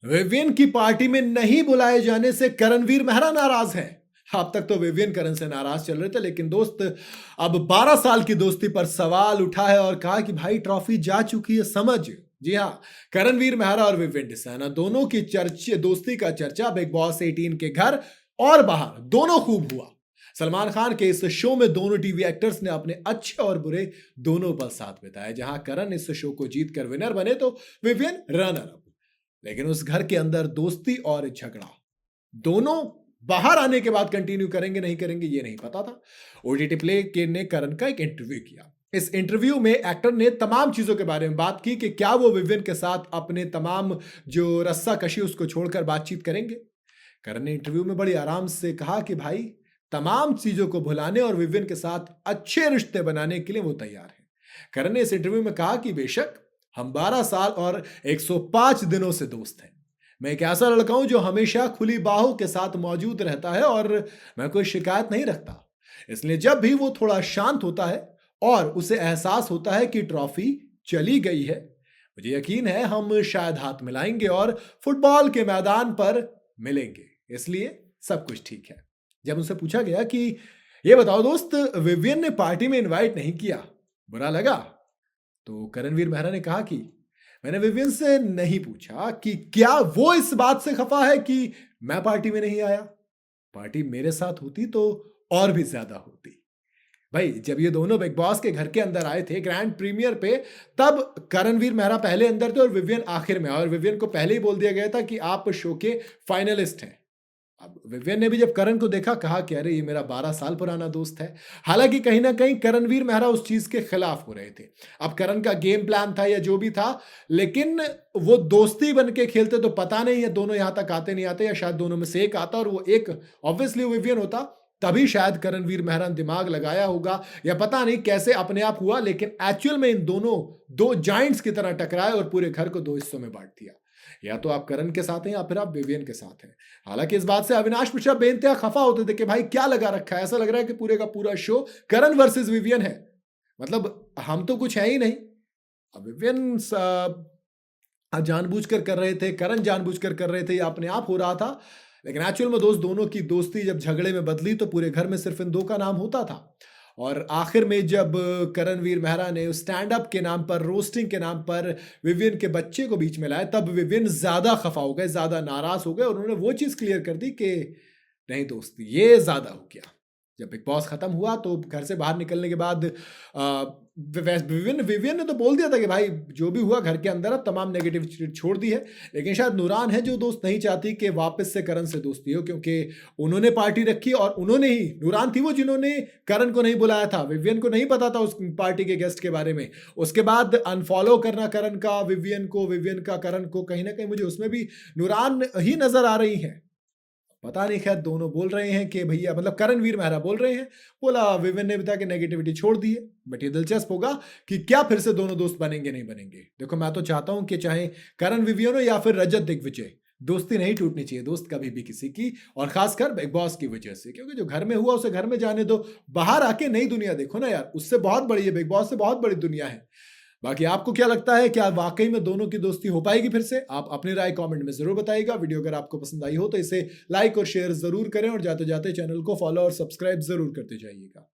Vivian की party में नहीं बुलाए जाने से करणवीर मेहरा नाराज है। अब तक तो विवियन करण से नाराज चल रहे थे, लेकिन दोस्त अब 12 साल की दोस्ती पर सवाल उठा है और कहा कि भाई ट्रॉफी जा चुकी है समझ। जी हाँ, करणवीर मेहरा और विवियन डिसाना दोनों की चर्चा, दोस्ती का चर्चा बिग बॉस 18 के घर और बाहर दोनों खूब हुआ। सलमान खान के इस शो में दोनों टीवी एक्टर्स ने अपने अच्छे और बुरे दोनों पल साथ बिताए। जहां करण इस शो को जीतकर विनर बने तो विवियन रनर अप। लेकिन उस घर के अंदर दोस्ती और झगड़ा दोनों बाहर आने के बाद कंटिन्यू करेंगे नहीं करेंगे ये नहीं पता था। ओटीटी प्ले के ने करण का एक इंटरव्यू किया। इस इंटरव्यू में एक्टर ने तमाम चीजों के बारे में बात की कि क्या वो विवियन के साथ अपने तमाम जो रस्सा कशी उसको छोड़कर बातचीत करेंगे। करण ने इंटरव्यू में बड़ी आराम से कहा कि भाई तमाम चीजों को भुलाने और विवियन के साथ अच्छे रिश्ते बनाने के लिए वो तैयार है। करण ने इस इंटरव्यू में कहा कि बेशक हम 12 साल और 105 दिनों से दोस्त हैं। मैं एक ऐसा लड़का हूं जो हमेशा खुली बाहों के साथ मौजूद रहता है और मैं कोई शिकायत नहीं रखता। इसलिए जब भी वो थोड़ा शांत होता है और उसे एहसास होता है कि ट्रॉफी चली गई है, मुझे यकीन है हम शायद हाथ मिलाएंगे और फुटबॉल के मैदान पर मिलेंगे। इसलिए सब कुछ ठीक है। जब उनसे पूछा गया कि ये बताओ दोस्त, विवियन ने पार्टी में इनवाइट नहीं किया, बुरा लगा? तो करणवीर मेहरा ने कहा कि मैंने विवियन से नहीं पूछा कि क्या वो इस बात से खफा है कि मैं पार्टी में नहीं आया। पार्टी मेरे साथ होती तो और भी ज्यादा होती। भाई जब ये दोनों बिग बॉस के घर के अंदर आए थे ग्रैंड प्रीमियर पे, तब करणवीर मेहरा पहले अंदर थे और विवियन आखिर में, और विवियन को पहले ही बोल दिया गया था कि आप शो के फाइनलिस्ट हैं। अब विवियन ने भी जब करण को देखा कहा कि अरे ये मेरा 12 साल पुराना दोस्त है। हालांकि कहीं ना कहीं करणवीर मेहरा उस चीज के खिलाफ हो रहे थे। अब करण का गेम प्लान था या जो भी था, लेकिन वो दोस्ती बन के खेलते तो पता नहीं है दोनों यहां तक आते नहीं आते, या शायद दोनों में से एक आता और वो एक ऑब्वियसली विवियन होता, तभी शायद करणवीर मेहरा ने दिमाग लगाया होगा, या पता नहीं कैसे अपने आप हुआ, लेकिन एक्चुअल में इन दोनों दो जाइंट्स की तरह टकराए और पूरे घर को दो हिस्सों में बांट दिया। या तो आप करण के साथ हैं या फिर आप विवियन के साथ हैं। हालांकि इस बात से अविनाश मिश्रा बेइंतहा खफा होते थे कि भाई क्या लगा रखा है, ऐसा लग रहा है कि पूरे का पूरा शो करण वर्सेस विवियन है। मतलब हम तो कुछ है ही नहीं। अब विवियन जानबूझकर कर रहे थे, करण जानबूझकर कर रहे थे, या अपने आप हो रहा था। लेकिन एक्चुअल में दोस्त दोनों की दोस्ती जब झगड़े में बदली तो पूरे घर में सिर्फ इन दो का नाम होता था। और आखिर में जब करणवीर मेहरा ने स्टैंड अप के नाम पर, रोस्टिंग के नाम पर विवियन के बच्चे को बीच में लाया, तब विवियन ज्यादा खफा हो गए, ज्यादा नाराज हो गए और उन्होंने वो चीज क्लियर कर दी कि नहीं दोस्त ये ज्यादा हो गया। जब बिग बॉस खत्म हुआ तो घर से बाहर निकलने के बाद विवियन विवियन ने तो बोल दिया था कि भाई जो भी हुआ घर के अंदर अब तमाम नेगेटिव छोड़ दी है। लेकिन शायद नूरान है जो दोस्त नहीं चाहती कि वापस से करण से दोस्ती हो, क्योंकि उन्होंने पार्टी रखी और उन्होंने ही, नूरान थी वो जिन्होंने करण को नहीं बुलाया था। विवियन को नहीं पता था उस पार्टी के गेस्ट के बारे में। उसके बाद अनफॉलो करना करण का विवियन को, विवियन का करण को, कहीं ना कहीं मुझे उसमें भी नूरान ही नजर आ रही है। पता नहीं, खैर दोनों बोल रहे हैं कि भैया, मतलब करणवीर मेहरा बोल रहे हैं, बोला विवियन ने बता कि नेगेटिविटी छोड़ दी है। बट ये दिलचस्प होगा कि क्या फिर से दोनों दोस्त बनेंगे नहीं बनेंगे। देखो मैं तो चाहता हूं कि चाहे करण विवियन हो या फिर रजत दिग्विजय, दोस्ती नहीं टूटनी चाहिए दोस्त कभी भी किसी की, और खासकर बिग बॉस की वजह से। क्योंकि जो घर में हुआ उसे घर में जाने दो, बाहर आके नई दुनिया देखो ना यार, उससे बहुत बड़ी है, बिग बॉस से बहुत बड़ी दुनिया है। बाकी आपको क्या लगता है, क्या वाकई में दोनों की दोस्ती हो पाएगी फिर से? आप अपनी राय कमेंट में जरूर बताइएगा। वीडियो अगर आपको पसंद आई हो तो इसे लाइक और शेयर जरूर करें, और जाते जाते चैनल को फॉलो और सब्सक्राइब जरूर करते जाइएगा।